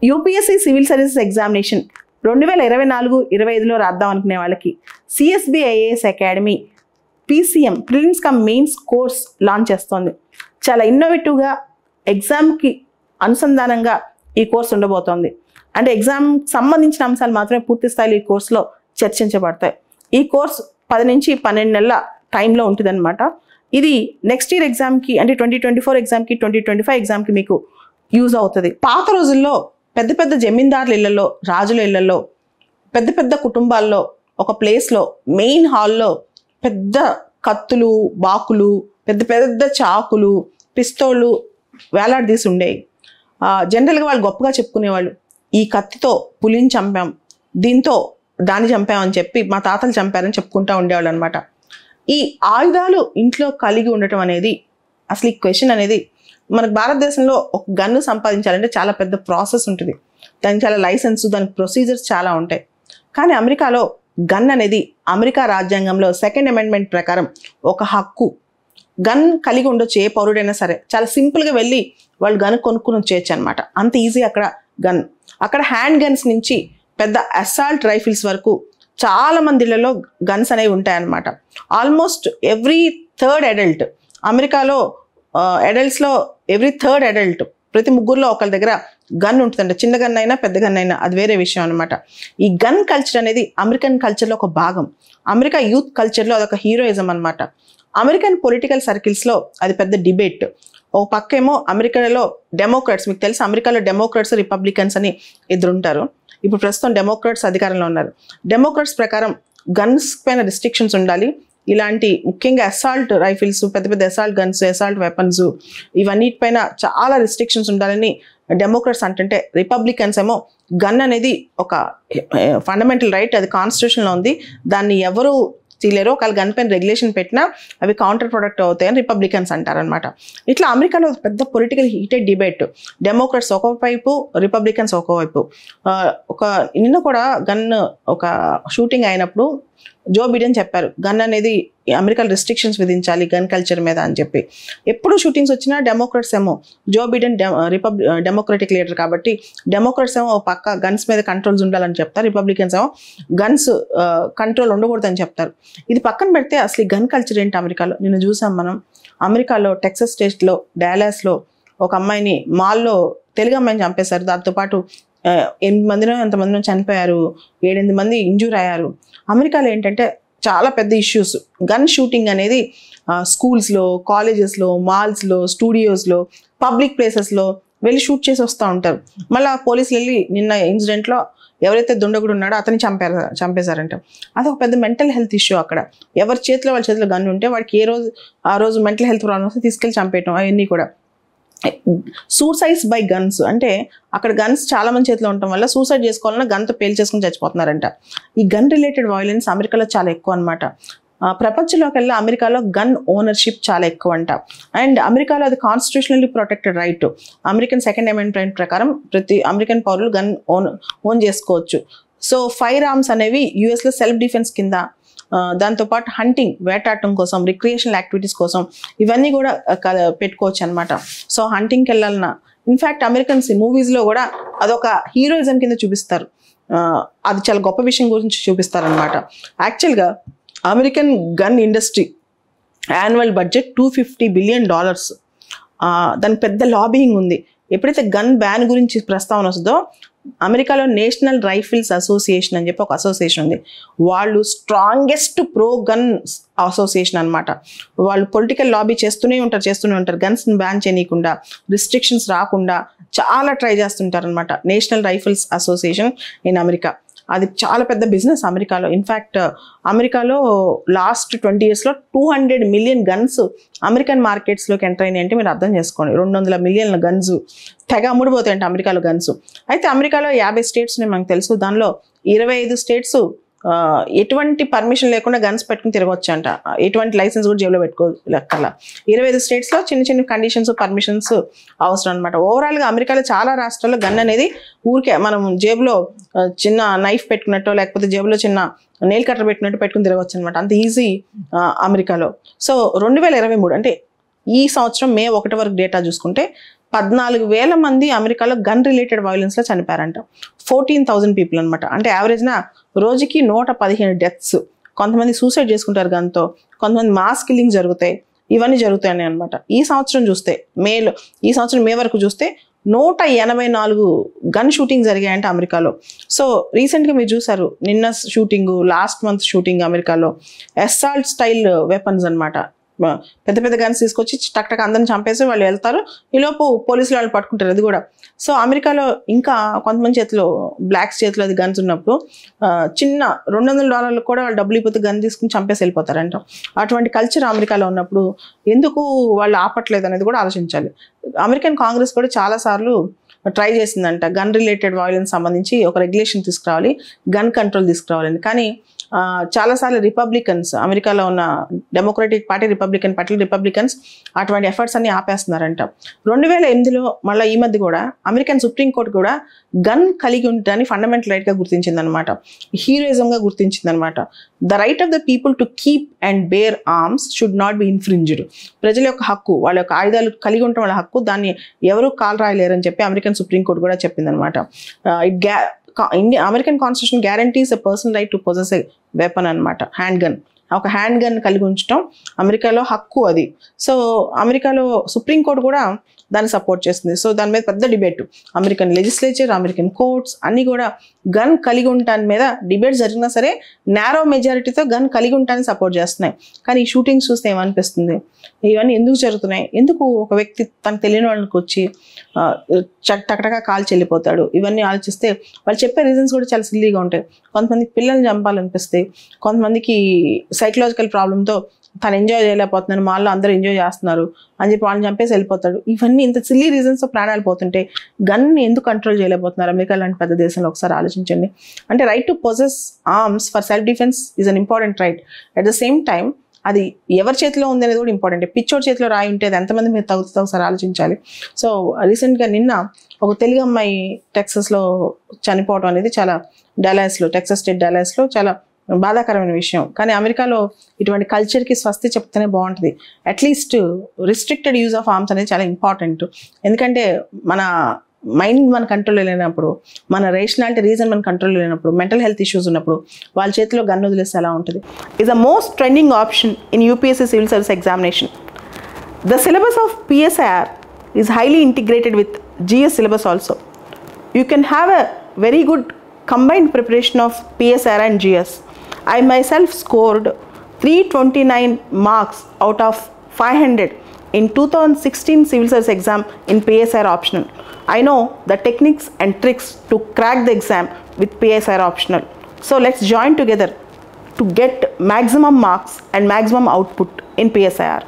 UPSC civil services examination 2024-25లో రాద్దాం అనుకునే వాళ్ళకి CSB IAS academy PCM prelims come mains course launch చేస్తోంది. చాలా ఇన్నోవేటివ్గా ఎగ్జామ్కి అనుసంధానంగా ఈ కోర్స్ ఉండబోతోంది. అంటే ఎగ్జామ్కి సంబంధించిన అంశాలు మాత్రమే పూర్తి స్థాయిలో ఈ కోర్సులో చర్చించబడతాయి. ఈ కోర్స్ 10 నుంచి 12 నెలల టైంలో ఉంటుందన్నమాట. ఇది నెక్స్ట్ ఇయర్ ఎగ్జామ్కి అంటే 2024 ఎగ్జామ్కి 2025 ఎగ్జామ్కి మీకు యూజ్ అవుతుంది. పాత రోజుల్లో పెద్ద పెద్ద జమీందారుల ఇళ్లలో, రాజుల ఇళ్లలో, పెద్ద పెద్ద కుటుంబాల్లో ఒక ప్లేస్లో మెయిన్ హాల్లో పెద్ద కత్తులు, బాకులు, పెద్ద పెద్ద చాకులు, పిస్తోళ్ళు వేలాడదీసి ఉండేవి. జనరల్గా వాళ్ళు గొప్పగా చెప్పుకునేవాళ్ళు, ఈ కత్తితో పులిని చంపాం, దీంతో దాన్ని చంపామని చెప్పి మా తాతలు చంపారని చెప్పుకుంటూ ఉండేవాళ్ళు అనమాట. ఈ ఆయుధాలు ఇంట్లో కలిగి ఉండటం అనేది అసలు ఈ క్వశ్చన్ అనేది మనకు భారతదేశంలో ఒక గన్ను సంపాదించాలంటే చాలా పెద్ద ప్రాసెస్ ఉంటుంది. దానికి చాలా లైసెన్స్, దానికి ప్రొసీజర్స్ చాలా ఉంటాయి. కానీ అమెరికాలో గన్ అనేది అమెరికా రాజ్యాంగంలో 2nd అమెండ్మెంట్ ప్రకారం ఒక హక్కు. గన్ కలిగి ఉండొచ్చు ఏ పౌరుడైనా సరే. చాలా సింపుల్గా వెళ్ళి వాళ్ళు గన్ కొనుక్కుని వచ్చేయచ్చు అనమాట. అంత ఈజీ అక్కడ గన్. అక్కడ హ్యాండ్ గన్స్ నుంచి పెద్ద అసాల్ట్ రైఫిల్స్ వరకు చాలా మందిలలో గన్స్ అనేవి ఉంటాయన్నమాట. ఆల్మోస్ట్ ఎవ్రీ థర్డ్ అడల్ట్ అమెరికాలో అడల్ట్స్లో ఎవ్రీ థర్డ్ అడల్ట్ ప్రతి ముగ్గురులో ఒకరి దగ్గర గన్ ఉంటుందంట. చిన్న గన్ అయినా పెద్ద గన్ అయినా అది వేరే విషయం అనమాట. ఈ గన్ కల్చర్ అనేది అమెరికన్ కల్చర్లో ఒక భాగం. అమెరికా యూత్ కల్చర్లో అదొక హీరోయిజం అనమాట. అమెరికన్ పొలిటికల్ సర్కిల్స్లో అది పెద్ద డిబేట్. ఓ పక్కేమో అమెరికాలో డెమోక్రాట్స్, మీకు తెలుసు అమెరికాలో డెమోక్రాట్స్, రిపబ్లికన్స్ అని ఇద్దరుంటారు. ఇప్పుడు ప్రస్తుతం డెమోక్రాట్స్ అధికారంలో ఉన్నారు. డెమోక్రాట్స్ ప్రకారం గన్స్ పైన రిస్ట్రిక్షన్స్ ఉండాలి. ఇలాంటి ముఖ్యంగా అసాల్ట్ రైఫిల్స్, పెద్ద పెద్ద అసాల్ట్ గన్స్, అసాల్ట్ వెపన్స్ ఇవన్నిటిపైన చాలా రిస్ట్రిక్షన్స్ ఉండాలని డెమోక్రాట్స్ అంటుంటే, రిపబ్లికన్స్ ఏమో గన్ అనేది ఒక ఫండమెంటల్ రైట్, అది కాన్స్టిట్యూషన్లో ఉంది, దాన్ని ఎవరు తీలేరు, ఒకవేళ గన్ పైన రెగ్యులేషన్ పెట్టినా అవి కౌంటర్ ప్రొడక్ట్ అవుతాయని రిపబ్లికన్స్ అంటారనమాట. ఇట్లా అమెరికాలో పెద్ద పొలిటికల్ హీటెడ్ డిబేట్. డెమోక్రాట్స్ ఒకవైపు, రిపబ్లికన్స్ ఒకవైపు. నిన్న కూడా గన్ ఒక షూటింగ్ అయినప్పుడు జో బిడెన్ చెప్పారు, గన్ అనేది అమెరికాలో రిస్ట్రిక్షన్స్ విధించాలి గన్ కల్చర్ మీద అని చెప్పి. ఎప్పుడు షూటింగ్స్ వచ్చినా డెమోక్రాట్స్ ఏమో, జో బిడెన్ డెమోక్రటిక్ లీడర్ కాబట్టి డెమోక్రాట్స్ ఏమో పక్క గన్స్ మీద కంట్రోల్స్ ఉండాలని చెప్తారు, రిపబ్లికన్స్ ఏమో గన్స్ కంట్రోల్ ఉండకూడదని చెప్తారు. ఇది పక్కన పెడితే అసలు ఈ గన్ కల్చర్ ఏంటి అమెరికాలో నిన్న చూసాం మనం. అమెరికాలో టెక్సస్ స్టేట్లో డాలాస్లో ఒక అమ్మాయిని మాల్లో తెలుగు అమ్మాయిని చంపేశారు. దాంతోపాటు 8 మందినో ఎంతమందినో చనిపోయారు, 7-8 మంది ఇంజూర్ అయ్యారు. అమెరికాలో ఏంటంటే చాలా పెద్ద ఇష్యూస్. గన్ షూటింగ్ అనేది స్కూల్స్లో, కాలేజెస్లో, మాల్స్లో, స్టూడియోస్లో, పబ్లిక్ ప్లేసెస్లో వెళ్ళి షూట్ చేసి వస్తూ ఉంటారు. మళ్ళీ పోలీసులు వెళ్ళి నిన్న ఇన్సిడెంట్లో ఎవరైతే దుండగుడు ఉన్నాడో అతన్ని చంపేశారంట. అది ఒక పెద్ద మెంటల్ హెల్త్ ఇష్యూ. అక్కడ ఎవరి చేతిలో వాళ్ళ చేతిలో గన్ ఉంటే వాడికి ఆ రోజు మెంటల్ హెల్త్ ప్రాబ్లమ్స్ తీసుకెళ్ళి చంపేయటం అవన్నీ కూడా. సూసైడ్స్ బై గన్స్ అంటే అక్కడ గన్స్ చాలా మంది చేతిలో ఉండటం వల్ల సూసైడ్ చేసుకోవాలన్నా గన్తో పేల్చేసుకుని చచ్చిపోతున్నారంట. ఈ గన్ రిలేటెడ్ వైలెన్స్ అమెరికాలో చాలా ఎక్కువ అనమాట. ప్రపంచంలోకి వెళ్ళి అమెరికాలో గన్ ఓనర్షిప్ చాలా ఎక్కువ అంట. అండ్ అమెరికాలో అది constitutionally protected right. American 2nd amendment ప్రకారం ప్రతి అమెరికన్ పౌరులు గన్ ఓన్ చేసుకోవచ్చు. సో ఫైర్ ఆర్మ్స్ అనేవి యుఎస్లో సెల్ఫ్ డిఫెన్స్ కింద, దాంతోపాటు హంటింగ్, వేటాడటం కోసం, రిక్రియేషనల్ యాక్టివిటీస్ కోసం ఇవన్నీ కూడా పెట్టుకోవచ్చు అనమాట. సో హంటింగ్కి వెళ్ళాలన్నా, ఇన్ఫ్యాక్ట్ అమెరికన్స్ మూవీస్లో కూడా అదొక హీరోయిజం కింద చూపిస్తారు. అది చాలా గొప్ప విషయం గురించి చూపిస్తారనమాట. యాక్చువల్గా American gun industry annual budget $250 billion. దానికి పెద్ద లాబింగ్ ఉంది. ఎప్పుడైతే గన్ బ్యాన్ గురించి ప్రస్తావన వస్తుందో అమెరికాలో నేషనల్ రైఫిల్స్ అసోసియేషన్ అని చెప్పి ఒక అసోసియేషన్ ఉంది. వాళ్ళు స్ట్రాంగెస్ట్ ప్రో గన్ అసోసియేషన్ అనమాట. వాళ్ళు పొలిటికల్ లాబీ చేస్తూనే ఉంటారు గన్స్ని బ్యాన్ చేయకుండా, రిస్ట్రిక్షన్స్ రాకుండా చాలా ట్రై చేస్తుంటారు అనమాట. National rifles association in America అది చాలా పెద్ద బిజినెస్ అమెరికాలో. ఇన్ఫ్యాక్ట్ అమెరికాలో లాస్ట్ 20 yearsలో 200 మిలియన్ గన్స్ అమెరికన్ మార్కెట్స్లోకి ఎంటర్ అయినాయి అంటే మీరు అర్థం చేసుకోండి. 200 మిలియన్ల గన్స్ తెగ అమ్ముడుపోతాయంటే అమెరికాలో గన్స్. అయితే అమెరికాలో 50 స్టేట్స్ మనకు తెలుసు. దానిలో 25 స్టేట్స్ ఎటువంటి పర్మిషన్ లేకుండా గన్స్ పెట్టుకుని తిరగవచ్చు అంట. ఎటువంటి లైసెన్స్ కూడా జేబులో పెట్టుకోలేక్కర్లా. 25 స్టేట్స్లో చిన్న చిన్న కండిషన్స్, పర్మిషన్స్ అవసరం అనమాట. ఓవరాల్గా అమెరికాలో చాలా రాష్ట్రాల్లో గన్ అనేది ఊరికే మనం జేబులో చిన్న నైఫ్ పెట్టుకున్నట్టో లేకపోతే జేబులో చిన్న నెయిల్ కట్టర్ పెట్టినట్టు పెట్టుకుని తిరగవచ్చు అనమాట. అంత ఈజీ అమెరికాలో. సో 2023 అంటే ఈ సంవత్సరం మే 1 వరకు డేటా చూసుకుంటే 14,000 మంది అమెరికాలో గన్ రిలేటెడ్ వైలెన్స్లో చనిపోయారంట. 14,000 పీపుల్ అనమాట. అంటే యావరేజ్న రోజుకి 115 డెత్స్. కొంతమంది సూసైడ్ చేసుకుంటారు గన్తో, కొంతమంది మాస్ కిల్లింగ్ జరుగుతాయి, ఇవన్నీ జరుగుతాయి అనమాట. ఈ సంవత్సరం చూస్తే ఈ సంవత్సరం మే వరకు చూస్తే 184 గన్ షూటింగ్ జరిగాయంట అమెరికాలో. సో రీసెంట్గా మీరు చూసారు నిన్న షూటింగ్, లాస్ట్ మంత్ షూటింగ్ అమెరికాలో అసాల్ట్ స్టైల్ వెపన్స్ అనమాట. పెద్ద పెద్ద గన్స్ తీసుకొచ్చి టక్ అందరిని చంపేసి వాళ్ళు వెళ్తారు, ఈలోపు పోలీసులు వాళ్ళు పట్టుకుంటారు. అది కూడా సో అమెరికాలో ఇంకా కొంతమంది చేతిలో బ్లాక్స్ చేతిలో అది గన్స్ ఉన్నప్పుడు చిన్న $200 కూడా వాళ్ళు డబ్బులు ఇపోతే గన్ తీసుకుని చంపేసి వెళ్ళిపోతారంట. అటువంటి కల్చర్ అమెరికాలో ఉన్నప్పుడు ఎందుకు వాళ్ళు ఆపట్లేదు అనేది కూడా ఆలోచించాలి. అమెరికన్ కాంగ్రెస్ కూడా చాలాసార్లు ట్రై చేసిందంట గన్ రిలేటెడ్ వైలెన్స్ సంబంధించి ఒక రెగ్యులేషన్ తీసుకురావాలి, గన్ కంట్రోల్ తీసుకురావాలని. కానీ చాలాసార్లు రిపబ్లికన్స్, అమెరికాలో ఉన్న డెమోక్రటిక్ పార్టీ, రిపబ్లికన్స్ అటువంటి ఎఫర్ట్స్ అన్ని ఆపేస్తున్నారంట. 2008లో మళ్ళీ ఈ మధ్య కూడా అమెరికన్ సుప్రీంకోర్టు కూడా గన్ కలిగి ఉండటాన్ని ఫండమెంటల్ రైట్గా గుర్తించిందనమాట, హీరోయిజంగా గుర్తించిందనమాట. The right of the people to keep and bear arms should not be infringed. ప్రజల యొక్క హక్కు, వాళ్ళ యొక్క ఆయుధాలు కలిగి ఉండటం వాళ్ళ హక్కు, దాన్ని ఎవరు కాలు రాయలేరని చెప్పి అమెరికన్ సుప్రీంకోర్టు కూడా చెప్పిందనమాట. American constitution guarantees a personal right to possess a weapon అనమాట, హ్యాండ్ గన్. ఒక హ్యాండ్ గన్ కలిగి ఉంచడం అమెరికాలో హక్కు అది. సో అమెరికాలో సుప్రీంకోర్టు కూడా దాన్ని సపోర్ట్ చేస్తుంది. సో దాని మీద పెద్ద debate, American legislature, American courts అన్నీ కూడా గన్ కలిగి ఉండటాని మీద డిబేట్ జరిగినా సరే నేరో మెజారిటీతో గన్ కలిగి ఉండటాన్ని సపోర్ట్ చేస్తున్నాయి. కానీ ఈ షూటింగ్స్ చూస్తే ఏమనిపిస్తుంది, ఇవన్నీ ఎందుకు జరుగుతున్నాయి, ఎందుకు ఒక వ్యక్తి తనకు తెలియని వాళ్ళకి వచ్చి టకటగా కాల్ చెల్లిపోతాడు, ఇవన్నీ ఆలోచిస్తే వాళ్ళు చెప్పే రీజన్స్ కూడా చాలా సిల్లీగా ఉంటాయి. కొంతమంది పిల్లల్ని చంపాలనిపిస్తాయి, కొంతమందికి సైకలాజికల్ ప్రాబ్లంతో తను ఎంజాయ్ చేయలేకపోతున్నాను, మాల్లో అందరూ ఎంజాయ్ చేస్తున్నారు అని చెప్పి వాళ్ళని చంపేసి వెళ్ళిపోతాడు. ఇవన్నీ ఇంత సిల్లీ రీజన్స్తో ప్రాణాలు పోతుంటే గన్ని ఎందుకు కంట్రోల్ చేయలేకపోతున్నారు అమెరికా లాంటి పెద్ద దేశంలో? ఒకసారి ఆలోచించండి. అంటే right to possess arms for self defence is an important right. At the same time అది ఎవరి చేతిలో ఉంది అనేది కూడా ఇంపార్టెంట్. పిచ్చోడి చేతిలో రాయి ఉంటే అది ఎంతమంది మీరు తగ్గుతుందో ఒకసారి ఆలోచించాలి. సో రీసెంట్గా నిన్న ఒక తెలుగు అమ్మాయి టెక్సస్లో చనిపోవడం అనేది చాలా టెక్సస్ స్టేట్ డాలస్లో చాలా బాధాకరమైన విషయం. కానీ అమెరికాలో ఇటువంటి కల్చర్కి స్వస్తి చెప్తేనే బాగుంటుంది. At least restricted use of arms అనేది చాలా ఇంపార్టెంట్. ఎందుకంటే మన మైండ్ మన కంట్రోల్లో లేనప్పుడు, మన రేషనాలిటీ రీజన్ మన కంట్రోల్లో లేనప్పుడు, మెంటల్ హెల్త్ ఇష్యూస్ ఉన్నప్పుడు వాళ్ళ చేతిలో గన్ వదిలేస్తే ఎలా ఉంటుంది? Is the most trending option in UPSC civil service examination. The syllabus of PSIR is highly integrated with GS syllabus also. You can have a very good combined preparation of PSIR and GS. I myself scored 329 marks out of 500 in 2016 civil service exam in PSIR optional. I know the techniques and tricks to crack the exam with PSIR optional. So let's join together to get maximum marks and maximum output in PSIR.